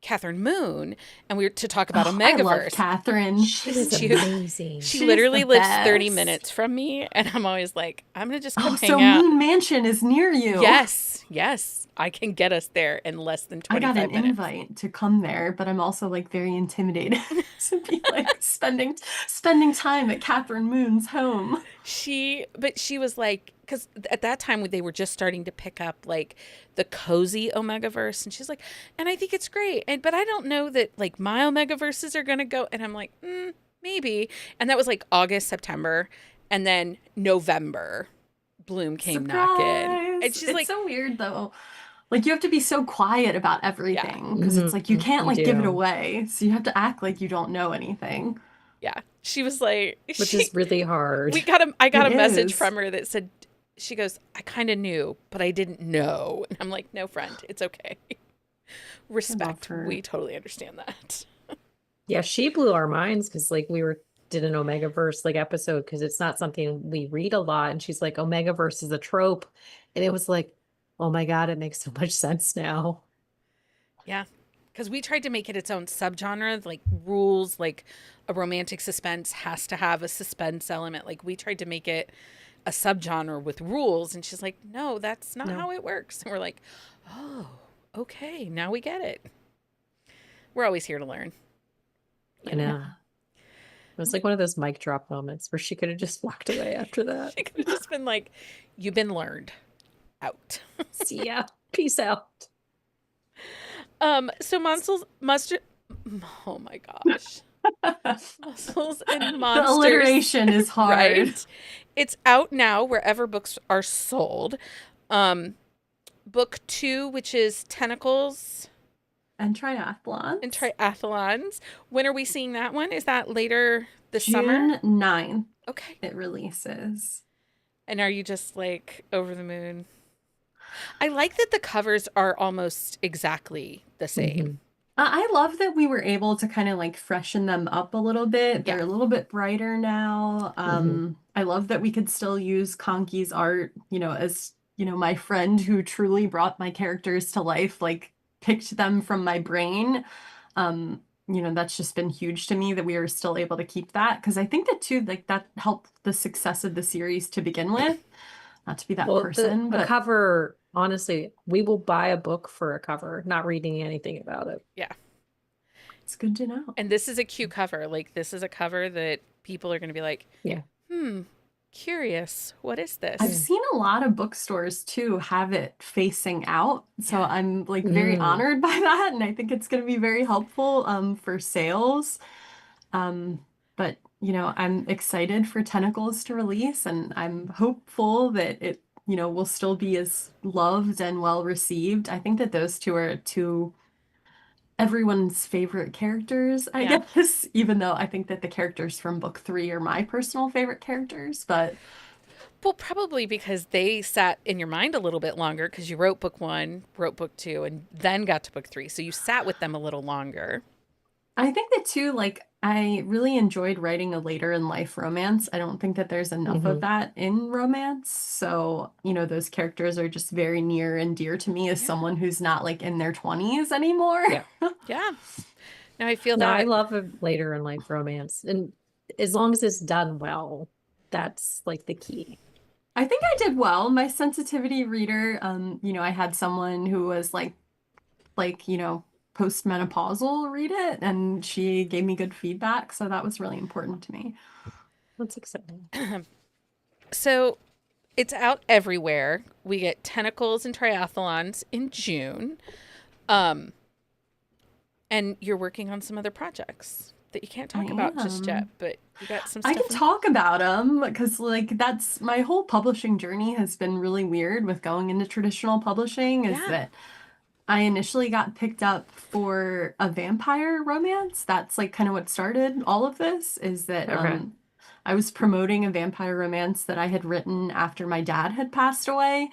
Catherine Moon, and we were to talk about Oh, I love Omegaverse. Catherine. She was She- amazing. She She's literally the lives 30 best. minutes from me, and I'm always like, I'm gonna just come Oh, hang so out. Moon Mansion is near you. Yes, I can get us there in less than I 25 got an minutes. invite to come there, but I'm also like very intimidated to be like spending time at Catherine Moon's home. But she was like, because at that time they were just starting to pick up like the cozy Omegaverse, and she's like, and I think it's great, and but I don't know that like my Omegaverses are gonna go, and I'm like, maybe, and that was like August, September, and then November, Bloom came knocking, and Surprise! she's It's like, so weird though. Like you have to be so quiet about yeah, everything because it's like you can't You like give it do, away. So you have to act like you don't know anything. yeah, she was like, which is really hard. I got It a message is. from her that said, she goes, I kind of knew, but I didn't know, and I'm like, no, friend, it's okay. I love Respect. her. We totally understand that. Yeah, she blew our minds because like we were did an Omegaverse like episode because it's not something we read a lot. And she's like, Omegaverse is a trope. And it was like, oh my God, it makes so much sense now. Yeah. Because we tried to make it its own subgenre, like rules, like a romantic suspense has to have a suspense element. Like we tried to make it a subgenre with rules. And she's like, no, that's not No, how it works. And we're like, oh, okay. Now we get it. We're always here to learn. I know. It was like one of those mic drop moments where she could have just walked away after that. She could have just been like, you've been learned. Out. See ya. Peace out. So muscles, mustard. Oh my gosh. Muscles and The Monsters. alliteration is hard. Right? It's out now wherever books are sold. Book 2, which is Tentacles And triathlons. and Triathlons. When are we seeing that one? Is that later this summer? June 9th Okay. it releases. And are you just like over the moon? I like that the covers are almost exactly the same. I love that we were able to kind of like freshen them up a little bit. They're Yeah. a little bit brighter now. I love that we could still use Conky's art, as, my friend who truly brought my characters to life, like picked them from my brain. That's just been huge to me that we are still able to keep that because I think that too, like that helped the success of the series to begin with. Not to be that Well, person, a but cover, honestly, we will buy a book for a cover, not reading anything about it. Yeah. it's good to know. And this is a cute cover. Like this is a cover that people are going to be like, Yeah. Curious. What is this? I've seen a lot of bookstores too have it facing out. So Yeah. I'm like very honored by that. And I think it's going to be very helpful for sales. But I'm excited for Tentacles to release and I'm hopeful that it, will still be as loved and well received. I think that those two are two everyone's favorite characters, I Yeah. guess, even though I think that the characters from book 3 are my personal favorite characters, but Well, probably because they sat in your mind a little bit longer because you wrote book 1, wrote book 2, and then got to book 3. So you sat with them a little longer. I think that too, like, I really enjoyed writing a later in life romance. I don't think that there's enough of that in romance. So, those characters are just very near and dear to me as someone who's not like in their 20s anymore. Yeah. Yeah. Now I feel No, I that. love a later in life romance. And as long as it's done well, that's like the key. I think I did well. My sensitivity reader, I had someone who was postmenopausal read it and she gave me good feedback. So that was really important to me. That's exciting. So it's out everywhere. We get Tentacles and Triathlons in June. And you're working on some other projects that you can't talk about just yet, but you got some I stuff. can talk about them because that's my whole publishing journey has been really weird with going into traditional publishing is Yeah. that I initially got picked up for a vampire romance. That's like kind of what started all of this is that I was promoting a vampire romance that I had written after my dad had passed away.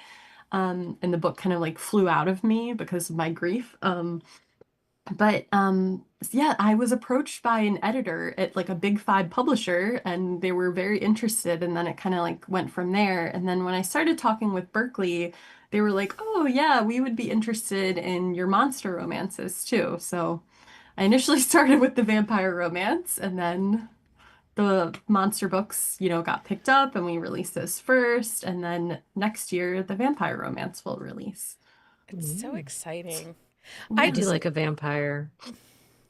And the book kind of like flew out of me because of my grief. But yeah, I was approached by an editor at like a big 5 publisher and they were very interested and then it kind of like went from there. And then when I started talking with Berkeley, they were like, "Oh yeah, we would be interested in your monster romances too." So I initially started with the vampire romance and then the monster books, got picked up and we released those first and then next year the vampire romance will release. It's so exciting. I do like a vampire.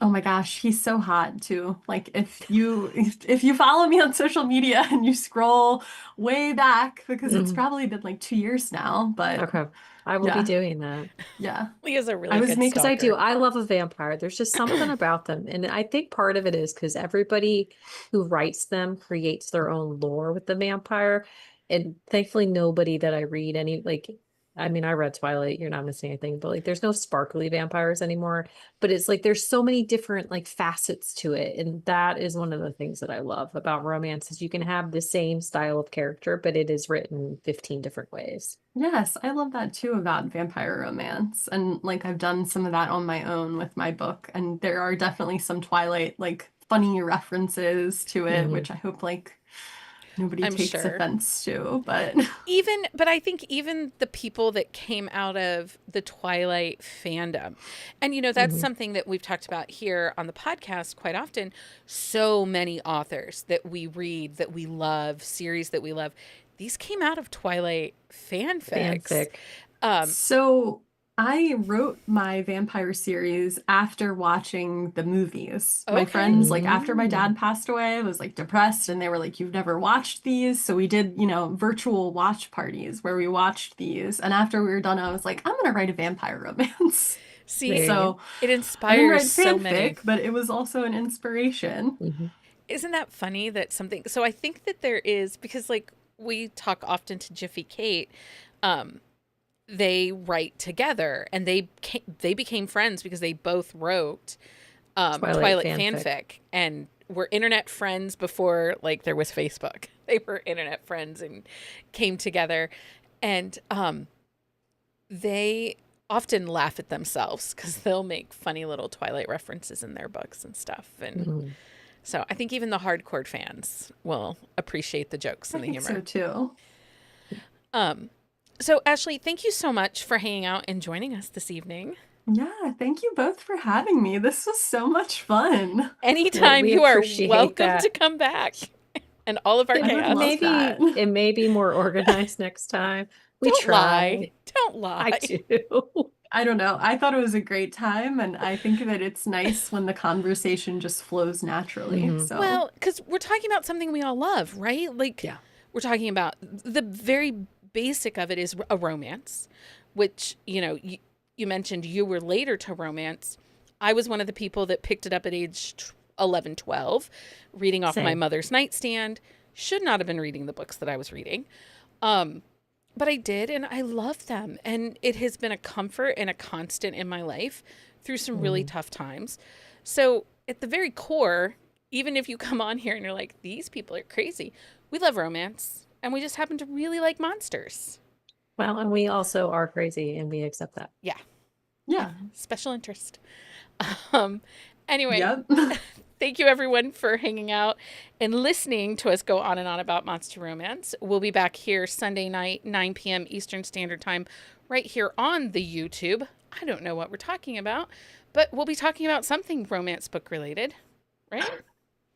Oh my gosh, he's so hot too. Like if you follow me on social media and you scroll way back, because it's Mhm. probably been like 2 years now, but Okay. I will be yeah, doing that. yeah. Leah's a I really was good making Because I do. stalker. I love a vampire. There's just something about them. And I think part of it is because everybody who writes them creates their own lore with the vampire. And thankfully, nobody that I read any, like, I mean, I read Twilight, you're not missing anything, but like, there's no sparkly vampires anymore. But it's like, there's so many different like facets to it. And that is one of the things that I love about romance is you can have the same style of character, but it is written 15 different ways. Yes, I love that too about vampire romance. And like I've done some of that on my own with my book, and there are definitely some Twilight like funny references to it, Mhm. which I hope like nobody I'm takes sure. offense to, but But I think even the people that came out of the Twilight fandom, and that's Mhm. something that we've talked about here on the podcast quite often. So many authors that we read, that we love, series that we love, these came out of Twilight fanfics. Fanfic. so I wrote my vampire series after watching the movies. My Okay. friends, like after my Mm. dad passed away, was like depressed and they were like, "You've never watched these?" So we did, virtual watch parties where we watched these. And after we were done, I was like, I'm gonna write a vampire romance. See, There you go. So it I didn't inspires write so many. fanfic, but it was also an inspiration. Mhm. Isn't that funny that something, so I think that there is, because like we talk often to Jiffy Kate, um, they write together and they became friends because they both wrote Twilight Twilight fanfic. fanfic and were internet friends before like there was Facebook. They were internet friends and came together, and they often laugh at themselves because they'll make funny little Twilight references in their books and stuff. And Mhm. so I think even the hardcore fans will appreciate the jokes I and the think so humor. too. Um, so Ashley, thank you so much for hanging out and joining us this evening. Yeah, thank you both for having me. This was so much fun. Well, Anytime, we you are appreciate welcome to that. come back and all of our I would chaos. love that. It may be more organized next time. We Don't lie. try. Don't I lie. do. I don't know. I thought it was a great time, and I think that it's nice when the conversation just flows naturally. Mhm. So, Well, because we're talking about something we all love, right? Like, Yeah. we're talking about the very basic of it is a romance, which, you mentioned you were later to romance. I was one of the people that picked it up at age 11, 12, reading off my Same. mother's nightstand. Should not have been reading the books that I was reading. But I did, and I love them. And it has been a comfort and a constant in my life through some really Mhm. tough times. So, at the very core, even if you come on here and you're like, these people are crazy, we love romance, and we just happen to really like monsters. Well, and we also are crazy and we accept that. Yeah, yeah. special interest. Um, anyway, Yep. thank you everyone for hanging out and listening to us go on and on about monster romance. We'll be back here Sunday night, 9 p.m. Eastern Standard Time, right here on the YouTube. I don't know what we're talking about, but we'll be talking about something romance book related, right?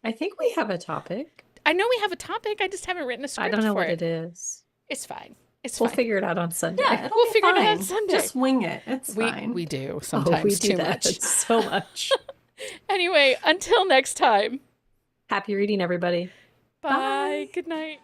I think we have a topic. I know we have a topic. I just haven't written a I script don't know for what it. it is. It's fine. It's We'll fine. figure it out on Sunday. Yeah, it'll We'll be figure it out fine. on Sunday. Just wing it. It's fine. We do Oh, sometimes we do too that much. so much. Anyway, until next time. Happy reading, everybody. Bye. Bye. Good night.